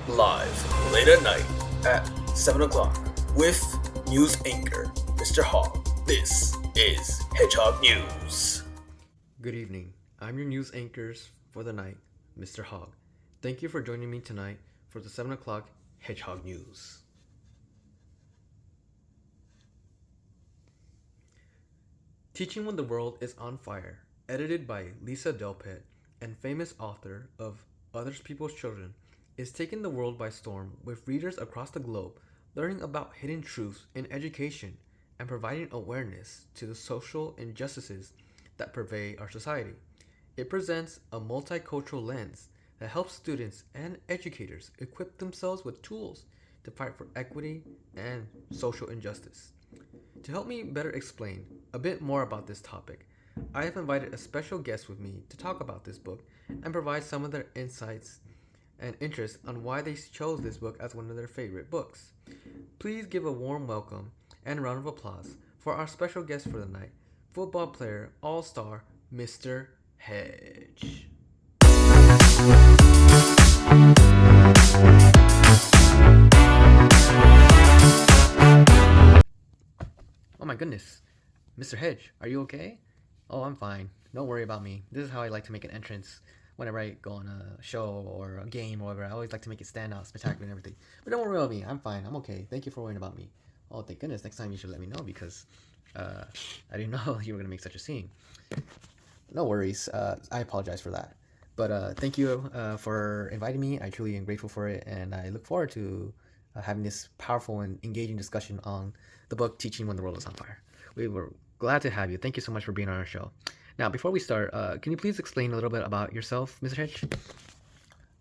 live late at night at 7 o'clock with news anchor Mr. Hogg. This is Hedgehog News. Good evening. I'm your news anchors for the night, Mr. Hogg. Thank you for joining me tonight for the 7 o'clock Hedgehog News. Teaching When the World is on Fire, edited by Lisa Delpit and famous author of Others People's Children, is taking the world by storm with readers across the globe learning about hidden truths in education and providing awareness to the social injustices that pervade our society. It presents a multicultural lens that helps students and educators equip themselves with tools to fight for equity and social injustice. To help me better explain a bit more about this topic, I have invited a special guest with me to talk about this book and provide some of their insights and interest on why they chose this book as one of their favorite books. Please give a warm welcome and a round of applause for our special guest for the night, football player all-star Mr. Hedge. Oh my goodness, Mr. Hedge, are you okay? Oh, I'm fine. Don't worry about me. This is how I like to make an entrance whenever I go on a show or a game or whatever. I always like to make it stand out, spectacular and everything. But don't worry about me. I'm fine. I'm okay. Thank you for worrying about me. Oh, thank goodness. Next time you should let me know because I didn't know you were going to make such a scene. No worries. I apologize for that. But thank you for inviting me. I truly am grateful for it. And I look forward to having this powerful and engaging discussion on the book Teaching When the World is on Fire. We were glad to have you. Thank you so much for being on our show. Now, before we start, can you please explain a little bit about yourself, Mr. Hedge?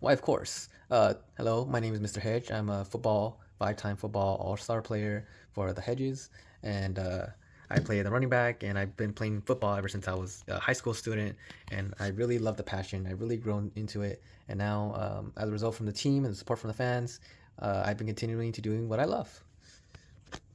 Why, of course. Hello, my name is Mr. Hedge. I'm a five-time football all-star player for the Hedges, and I play the running back, and I've been playing football ever since I was a high school student, and I really love the passion. I've really grown into it, and now, as a result from the team and the support from the fans, I've been continuing to doing what I love.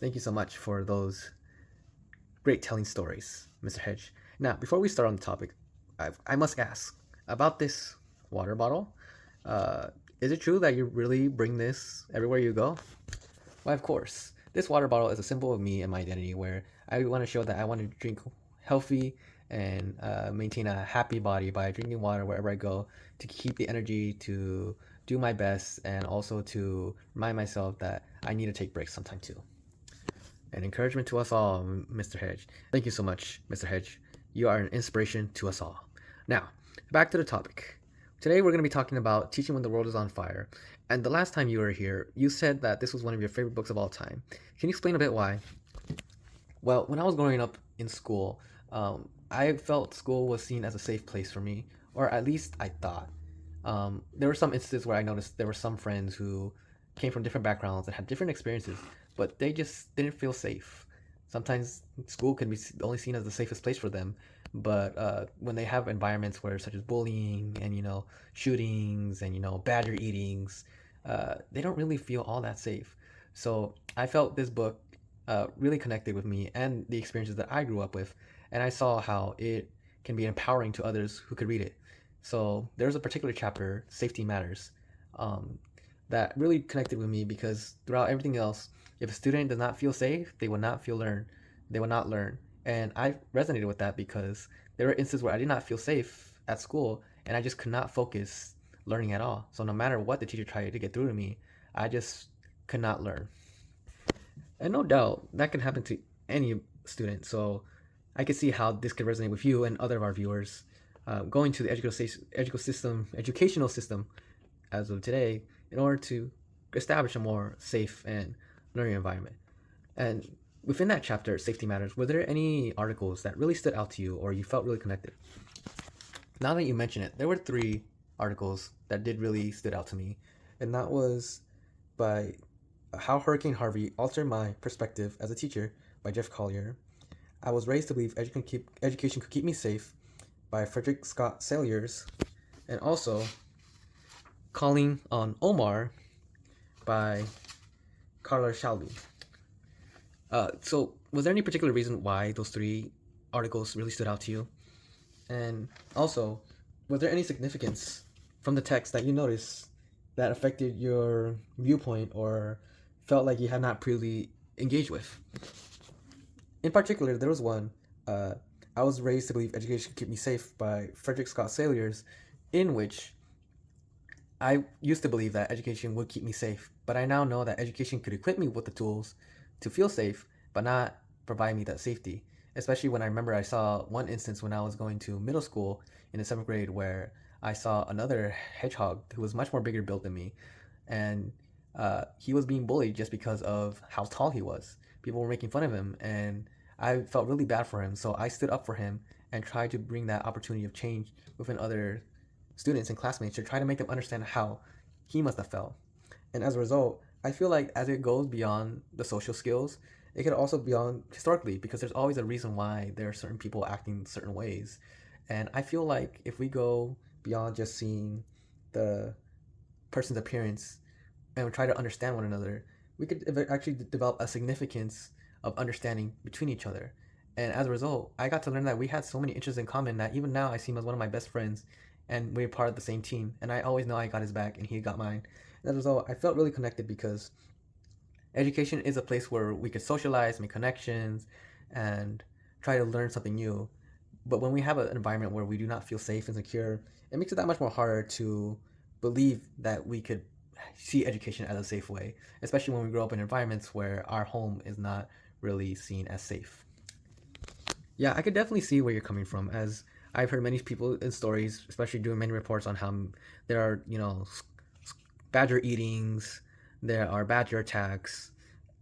Thank you so much for those great telling stories, Mr. Hedge. Now, before we start on the topic, I must ask about this water bottle. Is it true that you really bring this everywhere you go? Why, of course. This water bottle is a symbol of me and my identity where I want to show that I want to drink healthy and maintain a happy body by drinking water wherever I go to keep the energy to do my best and also to remind myself that I need to take breaks sometime too. An encouragement to us all, Mr. Hedge. Thank you so much, Mr. Hedge. You are an inspiration to us all. Now, back to the topic. Today we're going to be talking about Teaching When the World is on Fire. And the last time you were here, you said that this was one of your favorite books of all time. Can you explain a bit why? Well, when I was growing up in school, I felt school was seen as a safe place for me, or at least I thought. There were some instances where I noticed there were some friends who came from different backgrounds and had different experiences, but they just didn't feel safe. Sometimes school can be only seen as the safest place for them, but when they have environments where such as bullying and shootings and badger eatings, they don't really feel all that safe. So I felt this book really connected with me and the experiences that I grew up with, and I saw how it can be empowering to others who could read it. So there's a particular chapter, Safety Matters, that really connected with me because throughout everything else, if a student does not feel safe, they will not learn. And I resonated with that because there were instances where I did not feel safe at school and I just could not focus learning at all. So no matter what the teacher tried to get through to me, I just could not learn. And no doubt that can happen to any student. So I could see how this could resonate with you and other of our viewers going to the educational system as of today in order to establish a more safe and learning environment. And within that chapter, Safety Matters, were there any articles that really stood out to you or you felt really connected? Now that you mention it, there were 3 articles that did really stood out to me. And that was by How Hurricane Harvey Altered My Perspective as a Teacher by Jeff Collier. I Was Raised to Believe Education Could Keep Me Safe by Frederick Scott Sayers. And also Calling on Omar by Carla Shalby. So was there any particular reason why those 3 articles really stood out to you? And also, was there any significance from the text that you noticed that affected your viewpoint or felt like you had not previously engaged with. In particular, there was one. Uh, I was raised to believe education keep me safe by Frederick Scott Sayers, in which I used to believe that education would keep me safe, but I now know that education could equip me with the tools to feel safe, but not provide me that safety. Especially when I remember I saw one instance when I was going to middle school in the seventh grade where I saw another hedgehog who was much more bigger built than me, and he was being bullied just because of how tall he was. People were making fun of him, and I felt really bad for him. So I stood up for him and tried to bring that opportunity of change within other students and classmates to try to make them understand how he must have felt. And as a result, I feel like as it goes beyond the social skills, it could also beyond historically because there's always a reason why there are certain people acting certain ways. And I feel like if we go beyond just seeing the person's appearance and we try to understand one another, we could actually develop a significance of understanding between each other. And as a result, I got to learn that we had so many interests in common that even now I see him as one of my best friends and we're part of the same team. And I always know I got his back and he got mine. And as a result, I felt really connected because education is a place where we could socialize, make connections, and try to learn something new. But when we have an environment where we do not feel safe and secure, it makes it that much more harder to believe that we could see education as a safe way, especially when we grow up in environments where our home is not really seen as safe. Yeah, I could definitely see where you're coming from, as I've heard many people in stories, especially doing many reports on how there are, badger eatings, there are badger attacks,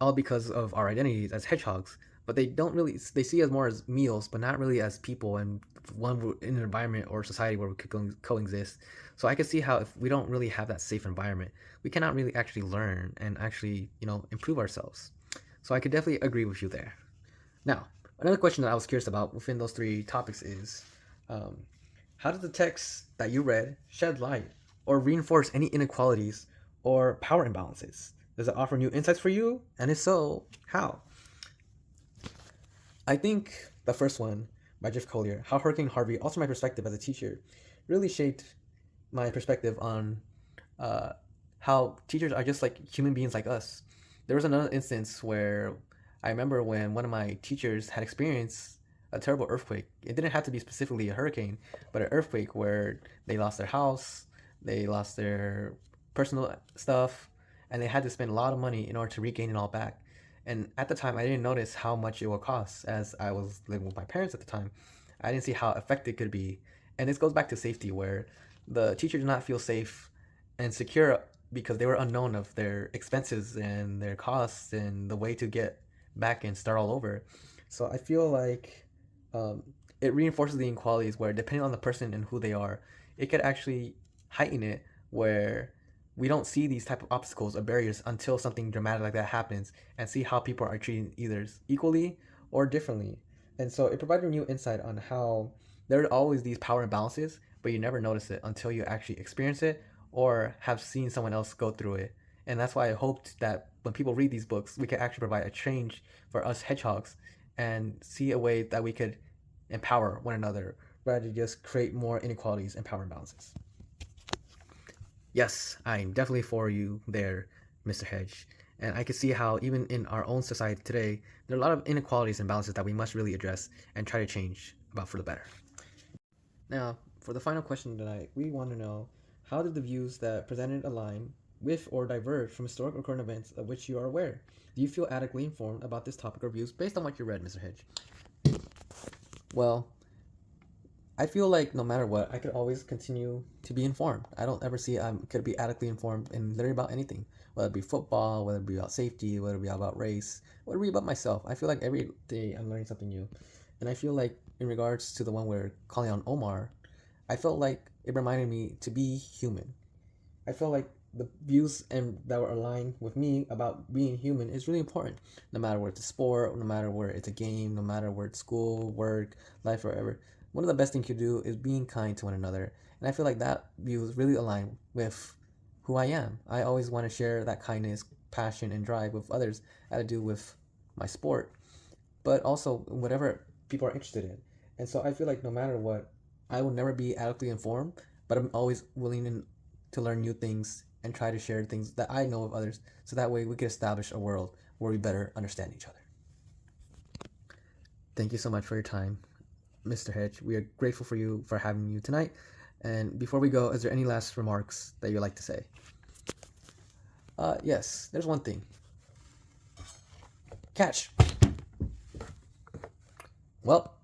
all because of our identities as hedgehogs. But they don't really, they see us more as meals, but not really as people and one in an environment or society where we could coexist. So I could see how if we don't really have that safe environment, we cannot really actually learn and actually, improve ourselves. So I could definitely agree with you there. Now, another question that I was curious about within those three topics is um, how did the text that you read shed light or reinforce any inequalities or power imbalances? Does it offer new insights for you? And if so, how? I think the first one by Jeff Collier, How Hurricane Harvey Altered My Perspective as a Teacher, really shaped my perspective on uh, how teachers are just like human beings like us. There was another instance where I remember when one of my teachers had experienced a terrible earthquake. It didn't have to be specifically a hurricane, but an earthquake where they lost their house, they lost their personal stuff, and they had to spend a lot of money in order to regain it all back. And at the time, I didn't notice how much it would cost as I was living with my parents at the time. I didn't see how effective it could be. And this goes back to safety, where the teacher did not feel safe and secure because they were unknown of their expenses and their costs and the way to get back and start all over. So I feel like um, it reinforces the inequalities where depending on the person and who they are, it could actually heighten it where we don't see these type of obstacles or barriers until something dramatic like that happens and see how people are treated either equally or differently. And so it provided a new insight on how there are always these power imbalances, but you never notice it until you actually experience it or have seen someone else go through it. And that's why I hoped that when people read these books, we could actually provide a change for us hedgehogs and see a way that we could empower one another rather than just create more inequalities and power imbalances. Yes, I'm definitely for you there, Mr. Hedge. And I can see how even in our own society today, there are a lot of inequalities and balances that we must really address and try to change about for the better. Now, for the final question tonight, we want to know how did the views that presented align with or diverge from historic or current events of which you are aware? Do you feel adequately informed about this topic or views based on what you read, Mr. Hedge? Well, I feel like no matter what, I could always continue to be informed. I don't ever see I could be adequately informed in literally about anything, whether it be football, whether it be about safety, whether it be about race, whether it be about myself. I feel like every day I'm learning something new, and I feel like in regards to the one we're calling on Omar, I felt like it reminded me to be human. I felt like the views and that were aligned with me about being human is really important. No matter where it's a sport, no matter where it's a game, no matter where it's school, work, life, wherever. One of the best things you do is being kind to one another. And I feel like that view is really aligned with who I am. I always want to share that kindness, passion, and drive with others that to do with my sport, but also whatever people are interested in. And so I feel like no matter what, I will never be adequately informed, but I'm always willing to learn new things and try to share things that I know of others, so that way we can establish a world where we better understand each other. Thank you so much for your time, Mr. Hedge. We are grateful for you for having you tonight. And before we go, is there any last remarks that you'd like to say? Yes, there's one thing. Catch. Well,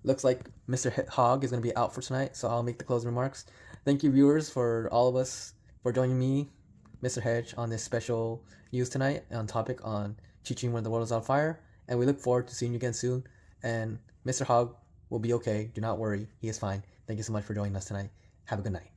looks like Mr. Hog is going to be out for tonight, so I'll make the closing remarks. Thank you, viewers, for all of us for joining me, Mr. Hedge, on this special news tonight on topic on teaching when the world is on fire. And we look forward to seeing you again soon. And Mr. Hog will be okay. Do not worry. He is fine. Thank you so much for joining us tonight. Have a good night.